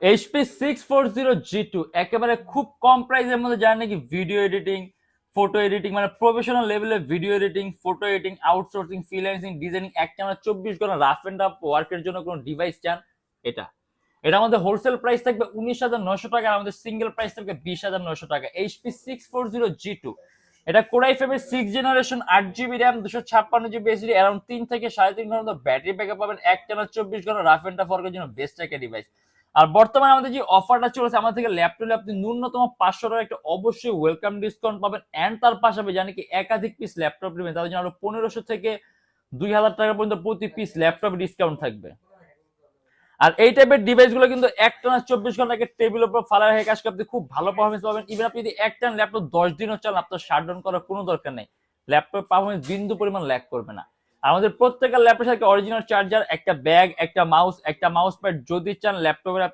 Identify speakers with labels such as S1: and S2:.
S1: HP 640G2 একেবারে খুব কম প্রাইসের মধ্যে যারা নাকি ভিডিও এডিটিং, ফটো এডিটিং মানে প্রফেশনাল লেভেলের video editing, photo editing, outsourcing, freelancing, designing একটানা 24 ঘন্টা রাফ এন্ড টাফ ওয়ার্কের জন্য কোনো ডিভাইস চান, এটা এটা আমাদের হোলসেল প্রাইস থাকবে 19,900 টাকা, আর আমাদের সিঙ্গেল প্রাইস থাকবে 20,900 টাকা। এইচপি 640G2 এটা কোরাই ফাইভের 6 generation, 8 GB RAM, 256 GB SD, around 3 থেকে 3.5 ঘন্টা ব্যাটারি ব্যাকআপ পাবেন, একটানা 24 ঘন্টা রাফ এন্ড টাফ ওয়ার্কের জন্য বেস্ট একটা ডিভাইস। আর বর্তমানে আমাদের যে অফারটা চলছে, আমাদের থেকে ল্যাপটপে আপনি ন্যূনতম 500 টাকা একটা অবশ্যই ওয়েলকাম ডিসকাউন্ট পাবেন, এন্ড তার পাশাপাশি জানি কি একাধিক পিস ল্যাপটপ নেবেন তাদের জন্য আরো 1500 থেকে 2000 টাকা পর্যন্ত প্রতি পিস ল্যাপটপে ডিসকাউন্ট থাকবে। আর এই টাইপের ডিভাইস গুলো কিন্তু একটানা 24 ঘন্টা টেবিলের উপর ফালা রেখে কাজ করতে খুব ভালো পারফরমেন্স পাবেন। ইভেন আপনি যদি একটানা ল্যাপটপ 10 দিনও চান, আপনার শাটডাউন করার কোনো দরকার নেই, ল্যাপটপ পারফরমেন্স বিন্দু পরিমাণ ল্যাগ করবে না। আমাদের প্রত্যেকটা ল্যাপটপের সাথে অরিজিনাল চার্জার, একটা ব্যাগ, একটা মাউস প্যাড যদি চান ল্যাপটপের